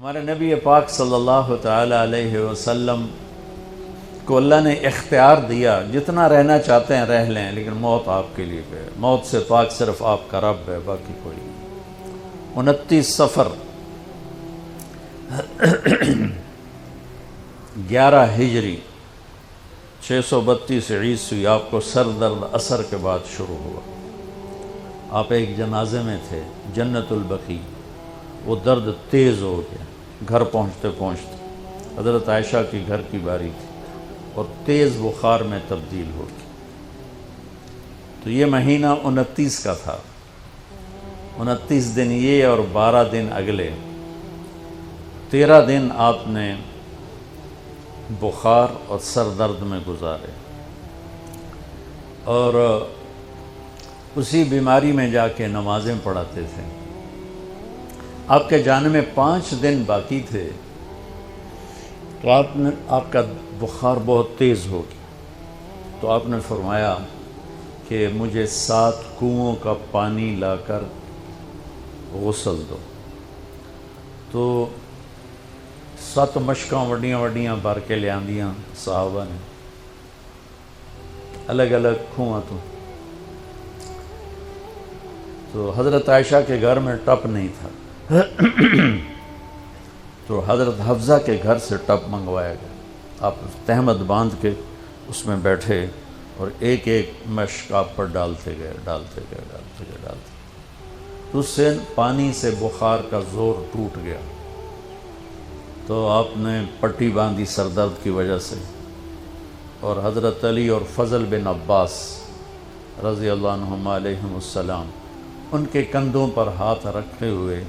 ہمارے نبی پاک صلی اللہ تعالی علیہ وسلم کو اللہ نے اختیار دیا، جتنا رہنا چاہتے ہیں رہ لیں، لیکن موت آپ کے لیے ہے، موت سے پاک صرف آپ کا رب ہے، باقی کوئی نہیں۔ 29 صفر 11 ہجری 632 عیسوی آپ کو سر درد عصر کے بعد شروع ہوا۔ آپ ایک جنازے میں تھے، جنت البقیع، وہ درد تیز ہو گیا، گھر پہنچتے پہنچتے حضرت عائشہ کی گھر کی باری تھی اور تیز بخار میں تبدیل ہو گئی۔ تو یہ مہینہ 29 کا تھا، 29 دن یہ اور 12 دن اگلے، 13 دن آپ نے بخار اور سر درد میں گزارے، اور اسی بیماری میں جا کے نمازیں پڑھاتے تھے۔ آپ کے جانے میں 5 دن باقی تھے تو آپ کا بخار بہت تیز ہو گیا، تو آپ نے فرمایا کہ مجھے 7 کنوؤں کا پانی لا کر غسل دو۔ تو 7 مشکاں وڈیاں وڈیاں بھر کے لے آندیاں صحابہ نے، الگ الگ کنواں تو حضرت عائشہ کے گھر میں ٹپ نہیں تھا، تو حضرت حفصہ کے گھر سے ٹپ منگوایا گیا۔ آپ تہمت باندھ کے اس میں بیٹھے اور ایک ایک مشک آپ پر ڈالتے گئے تو اس سے پانی سے بخار کا زور ٹوٹ گیا۔ تو آپ نے پٹی باندھی سر درد کی وجہ سے، اور حضرت علی اور فضل بن عباس رضی اللہ عنہما علیہم السلام ان کے کندھوں پر ہاتھ رکھے ہوئے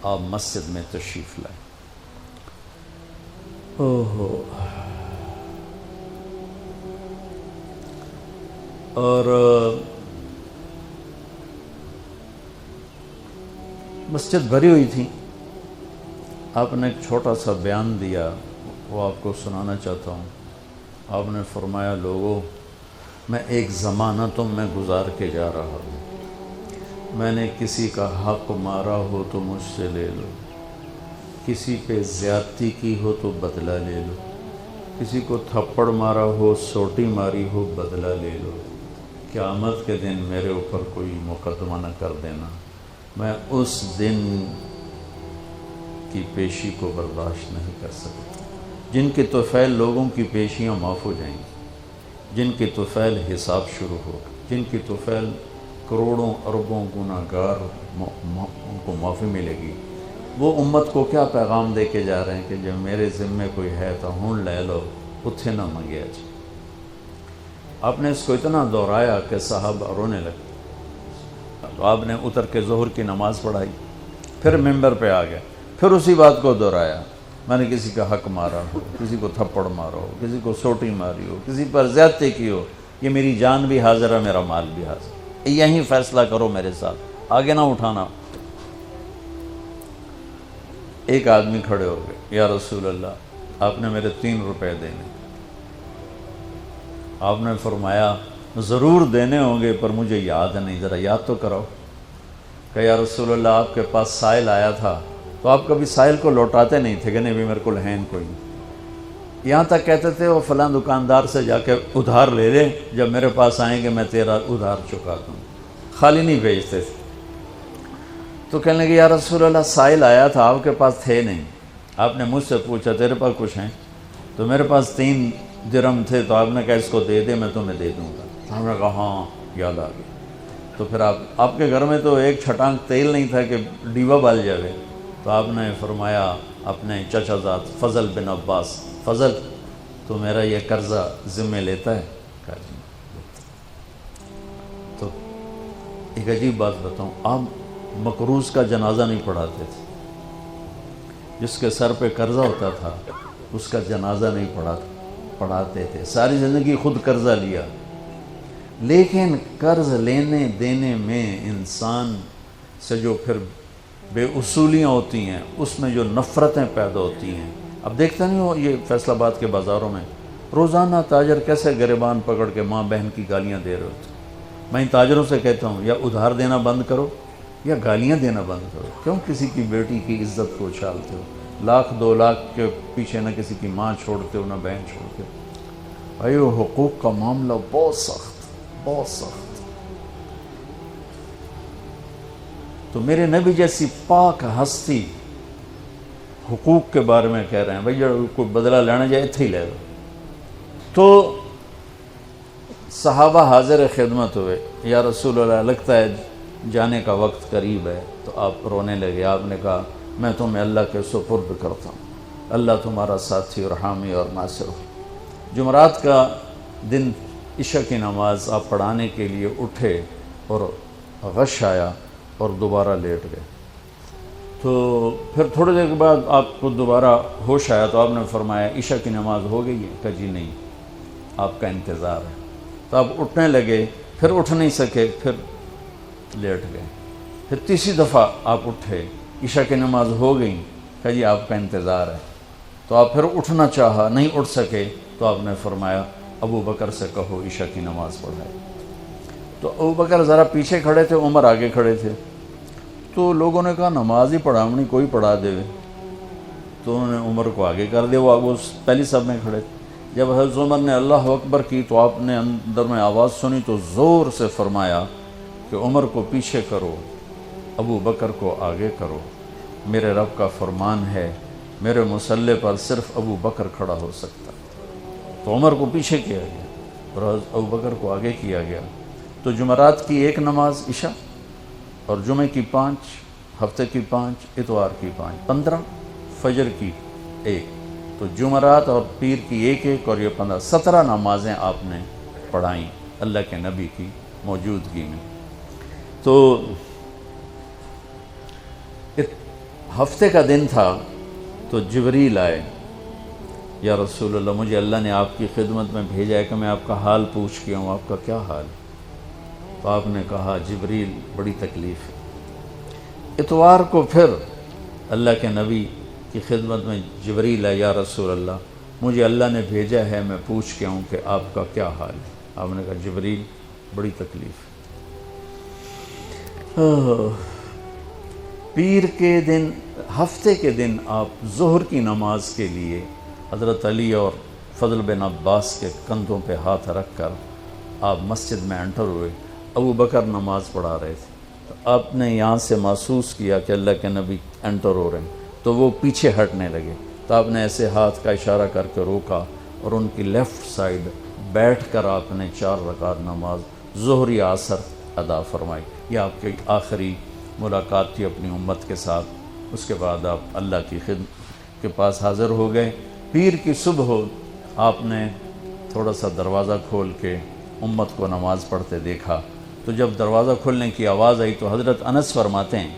آپ مسجد میں تشریف لائے۔ اور مسجد بھری ہوئی تھی۔ آپ نے ایک چھوٹا سا بیان دیا، وہ آپ کو سنانا چاہتا ہوں۔ آپ نے فرمایا، لوگوں، میں ایک زمانہ تم میں گزار کے جا رہا ہوں، میں نے کسی کا حق مارا ہو تو مجھ سے لے لو، کسی پہ زیادتی کی ہو تو بدلہ لے لو، کسی کو تھپڑ مارا ہو، سوٹی ماری ہو، بدلہ لے لو، قیامت کے دن میرے اوپر کوئی مقدمہ نہ کر دینا، میں اس دن کی پیشی کو برداشت نہیں کر سکتا۔ جن کے طفیل لوگوں کی پیشیاں معاف ہو جائیں گی، جن کے طفیل حساب شروع ہو، جن کی طفیل کروڑوں اربوں گناہگار ان کو معافی ملے گی، وہ امت کو کیا پیغام دے کے جا رہے ہیں کہ جب میرے ذمے کوئی ہے تو ہون لے لو، اتھے نہ منگیا جی۔ آپ نے اس کو اتنا دہرایا کہ صحابہ رونے لگے۔ تو آپ نے اتر کے ظہر کی نماز پڑھائی، پھر ممبر پہ آ گئے، پھر اسی بات کو دہرایا، میں نے کسی کا حق مارا ہو، کسی کو تھپڑ مارا ہو، کسی کو سوٹی ماری ہو، کسی پر زیادتی کی ہو، یہ میری جان بھی حاضر ہے، میرا مال بھی حاضر ہے، یہیں فیصلہ کرو میرے ساتھ، آگے نہ اٹھانا۔ ایک آدمی کھڑے ہو گئے، یا رسول اللہ، آپ نے میرے 3 روپے دینے۔ آپ نے فرمایا، ضرور دینے ہوں گے پر مجھے یاد نہیں، ذرا یاد تو کراؤ۔ کہ یا رسول اللہ، آپ کے پاس سائل آیا تھا تو آپ کبھی سائل کو لوٹاتے نہیں تھے کہ نہیں بھی میرے کو ہے کوئی نہیں، یہاں تک کہتے تھے وہ فلاں دکاندار سے جا کے ادھار لے لے، جب میرے پاس آئیں گے میں تیرا ادھار چکا دوں، خالی نہیں بھیجتے تھے۔ تو کہنے لگے، یا رسول اللہ، سائل آیا تھا، آپ کے پاس تھے نہیں، آپ نے مجھ سے پوچھا تیرے پاس کچھ ہیں؟ تو میرے پاس 3 درہم تھے، تو آپ نے کہا اس کو دے دے، میں تمہیں دے دوں گا۔ ہم نے کہا ہاں، یاد آ گیا۔ تو پھر آپ کے گھر میں تو ایک چھٹانک تیل نہیں تھا کہ ڈیبا بال جاوے، تو آپ نے فرمایا اپنے چچا زاد فضل بن عباس، فضل تو میرا یہ قرضہ ذمہ لیتا ہے؟ کہا جی۔ تو ایک عجیب بات بتاؤں، آپ مقروض کا جنازہ نہیں پڑھاتے تھے، جس کے سر پہ قرضہ ہوتا تھا اس کا جنازہ نہیں پڑھاتے تھے، ساری زندگی خود قرضہ لیا۔ لیکن قرض لینے دینے میں انسان سے جو پھر بے اصولیاں ہوتی ہیں، اس میں جو نفرتیں پیدا ہوتی ہیں، اب دیکھتے نہیں ہو یہ فیصل آباد کے بازاروں میں روزانہ تاجر کیسے گریبان پکڑ کے ماں بہن کی گالیاں دے رہے ہوتے ہیں۔ میں ان تاجروں سے کہتا ہوں، یا ادھار دینا بند کرو یا گالیاں دینا بند کرو، کیوں کسی کی بیٹی کی عزت کو اچھالتے ہو؟ لاکھ 2 لاکھ کے پیچھے نہ کسی کی ماں چھوڑتے ہو نہ بہن چھوڑتے ہو. بھائی وہ حقوق کا معاملہ بہت سخت، بہت سخت. تو میرے نبی جیسی پاک ہستی حقوق کے بارے میں کہہ رہے ہیں بھائی جو کوئی بدلہ لینا جائے اتھے ہی لے لو. تو صحابہ حاضر خدمت ہوئے، یا رسول اللہ لگتا ہے جانے کا وقت قریب ہے. تو آپ رونے لگے. آپ نے کہا میں تمہیں اللہ کے سپرد کرتا ہوں، اللہ تمہارا ساتھی اور حامی اور ناصر ہو. جمعرات کا دن عشاء کی نماز آپ پڑھانے کے لیے اٹھے اور غش آیا اور دوبارہ لیٹ گئے. تو پھر تھوڑی دیر کے بعد آپ کو دوبارہ ہوش آیا تو آپ نے فرمایا عشاء کی نماز ہو گئی ہے؟ کہا جی نہیں، آپ کا انتظار ہے. تو آپ اٹھنے لگے، پھر اٹھ نہیں سکے، پھر لیٹ گئے. پھر تیسری دفعہ آپ اٹھے، عشاء کی نماز ہو گئی. کہا جی آپ کا انتظار ہے. تو آپ پھر اٹھنا چاہا، نہیں اٹھ سکے. تو آپ نے فرمایا ابو بکر سے کہو عشاء کی نماز پڑھائے. تو ابو بکر ذرا پیچھے کھڑے تھے، عمر آگے کھڑے تھے. تو لوگوں نے کہا نماز ہی پڑھاونی، کوئی پڑھا دے. تو انہوں نے عمر کو آگے کر دیا، وہ پہلی صف میں کھڑے تھے. جب حضرت عمر نے اللہ اکبر کی تو آپ نے اندر میں آواز سنی تو زور سے فرمایا کہ عمر کو پیچھے کرو، ابو بکر کو آگے کرو. میرے رب کا فرمان ہے میرے مصلی پر صرف ابو بکر کھڑا ہو سکتا. تو عمر کو پیچھے کیا گیا اور ابو بکر کو آگے کیا گیا. تو جمعرات کی 1 نماز عشاء اور جمعے کی 5، ہفتے کی 5، اتوار کی 5، 15، فجر کی 1. تو جمعرات اور پیر کی 1 اور یہ 15، 17 نمازیں آپ نے پڑھائیں اللہ کے نبی کی موجودگی میں. تو ہفتے کا دن تھا تو جبریل آئے، یا رسول اللہ مجھے اللہ نے آپ کی خدمت میں بھیجا ہے کہ میں آپ کا حال پوچھ کے ہوں، آپ کا کیا حال ہے؟ تو آپ نے کہا جبریل بڑی تکلیف ہے. اتوار کو پھر اللہ کے نبی کی خدمت میں جبریل ہے، یا رسول اللہ مجھے اللہ نے بھیجا ہے میں پوچھ کے ہوں کہ آپ کا کیا حال ہے؟ آپ نے کہا جبریل بڑی تکلیف ہے. پیر کے دن، ہفتے کے دن آپ ظہر کی نماز کے لیے حضرت علی اور فضل بن عباس کے کندھوں پہ ہاتھ رکھ کر آپ مسجد میں انٹر ہوئے. ابو بکر نماز پڑھا رہے تھے. تو آپ نے یہاں سے محسوس کیا کہ اللہ کے نبی انٹر ہو رہے ہیں تو وہ پیچھے ہٹنے لگے. تو آپ نے ایسے ہاتھ کا اشارہ کر کے روکا اور ان کی لیفٹ سائڈ بیٹھ کر آپ نے 4 رکعت نماز ظہر یا عصر ادا فرمائی. یہ آپ کی آخری ملاقات تھی اپنی امت کے ساتھ. اس کے بعد آپ اللہ کی خدمت کے پاس حاضر ہو گئے. پیر کی صبح ہو آپ نے تھوڑا سا دروازہ کھول کے امت کو نماز پڑھتے دیکھا. تو جب دروازہ کھلنے کی آواز آئی تو حضرت انس فرماتے ہیں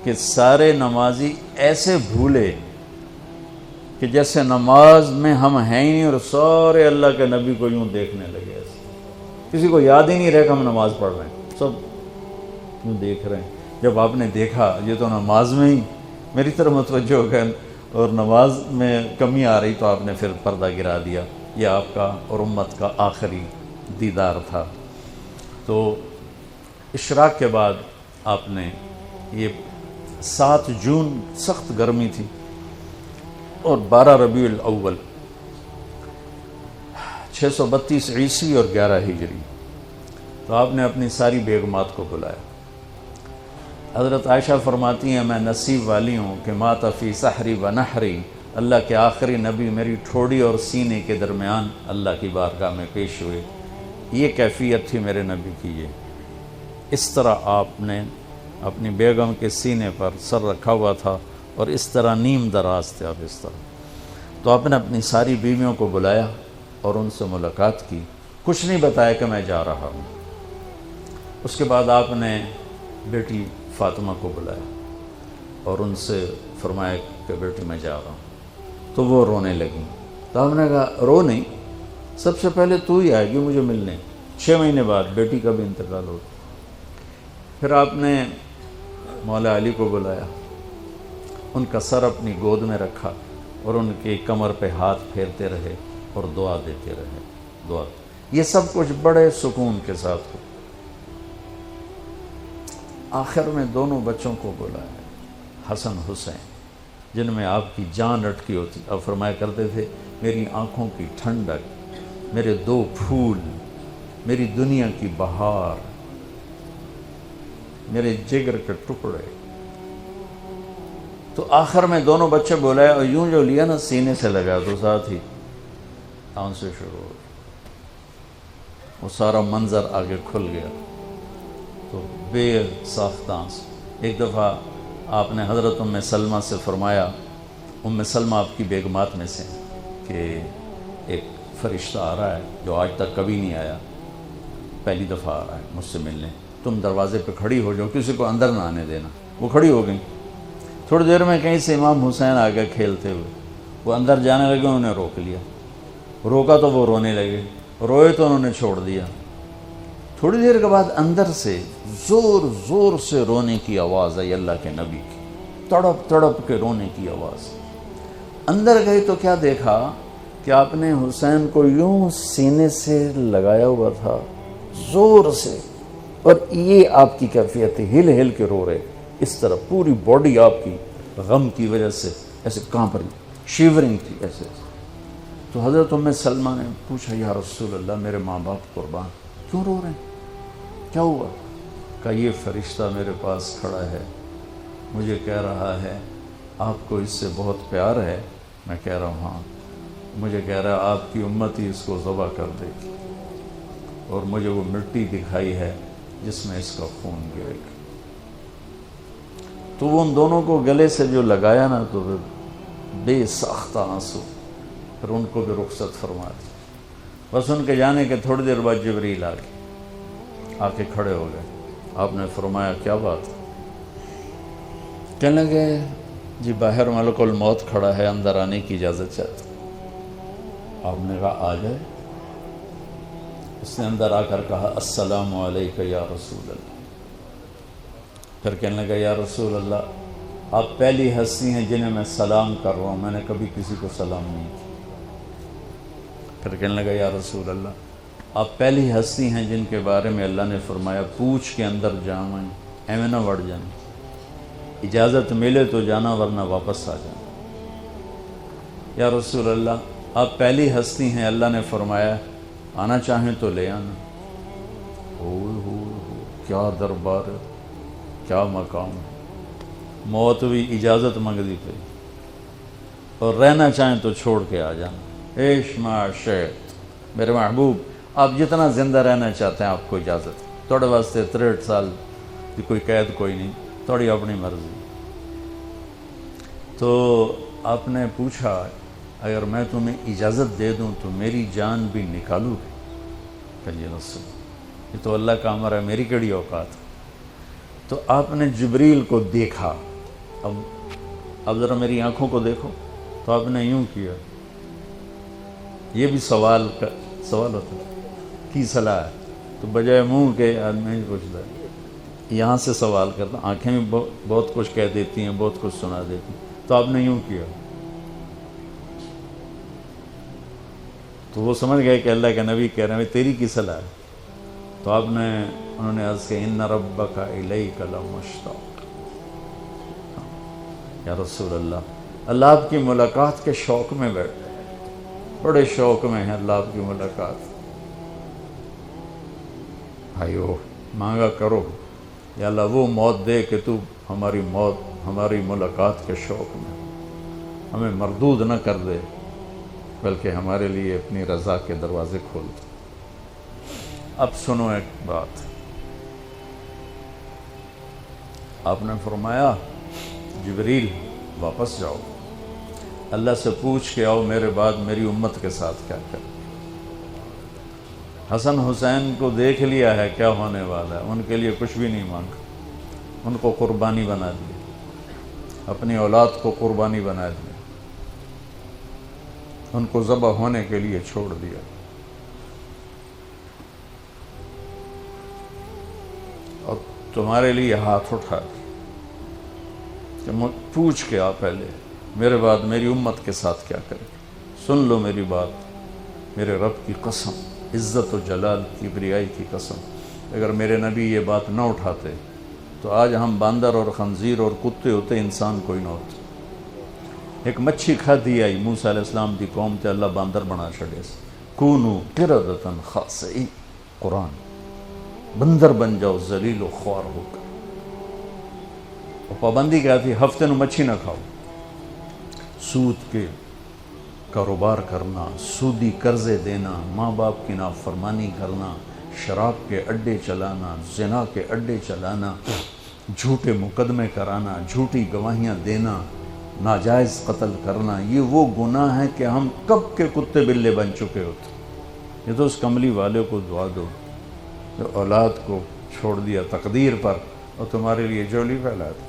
کہ سارے نمازی ایسے بھولے کہ جیسے نماز میں ہم ہیں ہی نہیں، اور سارے اللہ کے نبی کو یوں دیکھنے لگے. ایسے کسی کو یاد ہی نہیں رہے کہ ہم نماز پڑھ رہے ہیں، سب یوں دیکھ رہے ہیں. جب آپ نے دیکھا یہ تو نماز میں ہی میری طرف متوجہ ہو گئے اور نماز میں کمی آ رہی، تو آپ نے پھر پردہ گرا دیا. یہ آپ کا اور امت کا آخری دیدار تھا. تو اشراق کے بعد آپ نے یہ 7 جون سخت گرمی تھی اور 12 ربیع الاول 632 عیسوی اور 11 ہجری. تو آپ نے اپنی ساری بیگمات کو بلایا. حضرت عائشہ فرماتی ہیں میں نصیب والی ہوں کہ مات فی سحری و نحری، اللہ کے آخری نبی میری ٹھوڑی اور سینے کے درمیان اللہ کی بارگاہ میں پیش ہوئے. یہ کیفیت تھی میرے نبی کی. یہ اس طرح آپ نے اپنی بیگم کے سینے پر سر رکھا ہوا تھا اور اس طرح نیم دراز تھے آپ اس طرح. تو آپ نے اپنی ساری بیویوں کو بلایا اور ان سے ملاقات کی. کچھ نہیں بتایا کہ میں جا رہا ہوں. اس کے بعد آپ نے بیٹی فاطمہ کو بلایا اور ان سے فرمایا کہ بیٹی میں جا رہا ہوں. تو وہ رونے لگیں. تو آپ نے کہا رو نہیں، سب سے پہلے تو ہی آئے گی مجھے ملنے. 6 مہینے بعد بیٹی کا بھی انتقال ہو. پھر آپ نے مولا علی کو بلایا، ان کا سر اپنی گود میں رکھا اور ان کی کمر پہ ہاتھ پھیرتے رہے اور دعا دیتے رہے. دعا یہ سب کچھ بڑے سکون کے ساتھ ہو. آخر میں دونوں بچوں کو بلایا، حسن حسین. جن میں آپ کی جان اٹکی ہوتی. اب فرمایا کرتے تھے میری آنکھوں کی ٹھنڈک، میرے دو پھول، میری دنیا کی بہار، میرے جگر کے ٹکڑے. تو آخر میں دونوں بچے بولائے اور یوں جو لیا نا سینے سے لگا تو ساتھ ہی آنسو شروع ہو گئے. وہ سارا منظر آگے کھل گیا تو بے ساختہ آنسو. ایک دفعہ آپ نے حضرت ام سلمہ سے فرمایا، ام سلمہ آپ کی بیگمات میں سے، کہ ایک فرشتہ آ رہا ہے جو آج تک کبھی نہیں آیا، پہلی دفعہ آ رہا ہے مجھ سے ملنے، تم دروازے پہ کھڑی ہو جاؤ، کسی کو اندر نہ آنے دینا. وہ کھڑی ہو گئیں. تھوڑی دیر میں کہیں سے امام حسین آ گئے کھیلتے ہوئے. وہ اندر جانے لگے، انہوں نے روک لیا. روکا تو وہ رونے لگے، روئے تو انہوں نے چھوڑ دیا. تھوڑی دیر کے بعد اندر سے زور زور سے رونے کی آواز آئی اللہ کے نبی کی، تڑپ تڑپ کے رونے کی آواز. اندر گئی تو کیا دیکھا کہ آپ نے حسین کو یوں سینے سے لگایا ہوا تھا زور سے، اور یہ آپ کی کیفیت ہے، ہل ہل کے رو رہے اس طرح، پوری باڈی آپ کی غم کی وجہ سے ایسے کانپ رہی، شیورنگ تھی ایسے. تو حضرت ام سلمہ نے پوچھا یا رسول اللہ میرے ماں باپ قربان، کیوں رو رہے ہیں، کیا ہوا؟ کہا یہ فرشتہ میرے پاس کھڑا ہے، مجھے کہہ رہا ہے آپ کو اس سے بہت پیار ہے. میں کہہ رہا ہوں ہاں. مجھے کہہ رہا ہے آپ کی امت ہی اس کو ذبح کر دے گی، اور مجھے وہ مٹی دکھائی ہے جس میں اس کا خون گرے گا. تو وہ ان دونوں کو گلے سے جو لگایا نا تو بے ساختہ آنسو، پھر ان کو بھی رخصت فرما دی. بس ان کے جانے کے تھوڑی دیر بعد جبریل آ کے کھڑے ہو گئے. آپ نے فرمایا کیا بات؟ کہنے لگے جی باہر ملک الموت کھڑا ہے، اندر آنے کی اجازت چاہتا. آپ نے کہا آ جائے. اس نے اندر آ کر کہا السلام علیکہ یا رسول اللہ. پھر کہنے لگا یا رسول اللہ آپ پہلی ہستی ہیں جنہیں میں سلام کر رہا ہوں، میں نے کبھی کسی کو سلام نہیں کیا. پھر کہنے لگا یا رسول اللہ آپ پہلی ہستی ہیں جن کے بارے میں اللہ نے فرمایا پوچھ کے اندر جائیں، ایویں نہ وڑ جانا، اجازت ملے تو جانا ورنہ واپس آ جانا. یا رسول اللہ آپ پہلی ہستی ہیں اللہ نے فرمایا آنا چاہیں تو لے آنا. کیا دربار ہے، کیا مقام ہے. موت بھی اجازت منگتی پہ، اور رہنا چاہیں تو چھوڑ کے آ جانا. عیش معاشیت میرے محبوب آپ جتنا زندہ رہنا چاہتے ہیں آپ کو اجازت. تھوڑے واسطے 63 سال کی کوئی قید کوئی نہیں، تھوڑی اپنی مرضی. تو آپ نے پوچھا اگر میں تمہیں اجازت دے دوں تو میری جان بھی نکالو گے؟ کہ جی رسول یہ تو اللہ کا امر ہے، میری کیڑی اوقات. تو آپ نے جبریل کو دیکھا. اب ذرا میری آنکھوں کو دیکھو. تو آپ نے یوں کیا. یہ بھی سوال ہوتا ہے کی صلاح ہے، تو بجائے منہ کے آدمی نہیں پوچھتا ہے، یہاں سے سوال کرتا. آنکھیں بھی بہت کچھ کہہ دیتی ہیں، بہت کچھ سنا دیتی ہیں. تو آپ نے یوں کیا. تو وہ سمجھ گئے کہ اللہ کے نبی کہہ رہے ہیں تیری کی صلاح ہے. تو انہوں نے عرض کہ ان ربک الیک لمشتاق. یا رسول اللہ آپ کی ملاقات کے شوق میں بیٹھے، بڑے شوق میں ہیں اللہ آپ کی ملاقات. بھائیو مانگا کرو یا اللہ وہ موت دے کہ تو ہماری ملاقات کے شوق میں ہمیں مردود نہ کر دے، بلکہ ہمارے لیے اپنی رضا کے دروازے کھول دے. اب سنو ایک بات. آپ نے فرمایا جبریل واپس جاؤ، اللہ سے پوچھ کے آؤ میرے بعد میری امت کے ساتھ کیا کریں. حسن حسین کو دیکھ لیا ہے کیا ہونے والا ہے، ان کے لیے کچھ بھی نہیں مانگا، ان کو قربانی بنا دیا، اپنی اولاد کو قربانی بنا دیا، ان کو ذبح ہونے کے لیے چھوڑ دیا. اور تمہارے لیے ہاتھ اٹھا کہ پوچھ کے آ پہلے میرے بعد میری امت کے ساتھ کیا کرے. سن لو میری بات، میرے رب کی قسم، عزت و جلال کی بریائی کی قسم، اگر میرے نبی یہ بات نہ اٹھاتے تو آج ہم باندر اور خنزیر اور کتے ہوتے، انسان کوئی نہ ہوتے. ایک مچھی کھادی آئی موسیٰ علیہ السلام دی قوم تے اللہ باندر بنا چھڑے سے کونو قردتن خاسئی قرآن بندر بن جاؤ ذلیل و خوار ہو کر. اور پابندی کیا تھی؟ ہفتے نو مچھی نہ کھاؤ. سود کے کاروبار کرنا، سودی قرضے دینا، ماں باپ کی نافرمانی کرنا، شراب کے اڈے چلانا، زنا کے اڈے چلانا، جھوٹے مقدمے کرانا، جھوٹی گواہیاں دینا، ناجائز قتل کرنا، یہ وہ گناہ ہیں کہ ہم کب کے کتے بلے بن چکے ہوتے. یہ تو اس کملی والے کو دعا دو جو اولاد کو چھوڑ دیا تقدیر پر اور تمہارے لیے جولی پھیلا دی.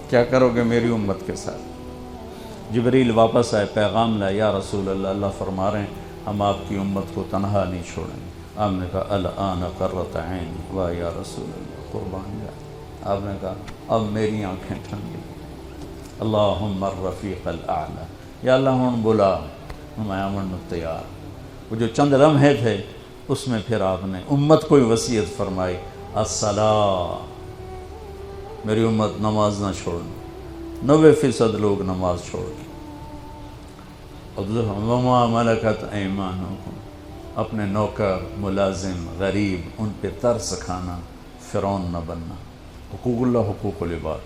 کیا کرو گے میری امت کے ساتھ؟ جبریل واپس آئے، پیغام لائے، یا رسول اللہ، اللہ فرما رہے ہیں ہم آپ کی امت کو تنہا نہیں چھوڑیں گے. آپ نے کہا الآن قرۃ عینی، واہ یا رسول اللہ، قربان جائے. آپ نے کہا اب میری آنکھیں ٹھنڈی. اللہم الرفیق الاعلی، یا اللہ ہوں بلا میں آمن تیار. وہ جو چند لمحے تھے اس میں پھر آپ نے امت کو وصیت فرمائی، الصلاۃ، میری امت نماز نہ چھوڑنا. 90% لوگ نماز چھوڑ گئے. وما ملکت ایمانکم، اپنے نوکر، ملازم، غریب ان پہ ترس کھانا، فرعون نہ بننا. حقوق اللہ، حقوق العباد.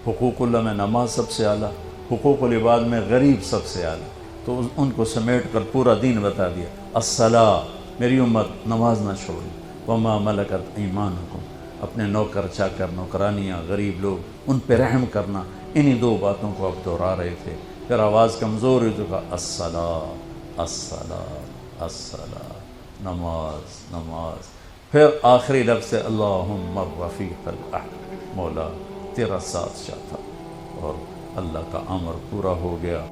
حقوق اللہ میں نماز سب سے اعلیٰ، حقوق العباد میں غریب سب سے اعلیٰ. تو ان کو سمیٹ کر پورا دین بتا دیا. الصلاۃ، میری امت نماز نہ چھوڑی. وما ملکت ایمانکم، اپنے نوکر چاکر، نوکرانیاں، غریب لوگ ان پہ رحم کرنا. انہی دو باتوں کو اب دہرا رہے تھے. پھر آواز کمزور ہوئی تو کہا الصلاۃ، الصلاۃ، الصلاۃ، نماز، نماز. پھر آخری لفظ سے اللہم الرفیق الاعلی، مولا تیرا ساتھ چاہتا. اور اللہ کا امر پورا ہو گیا.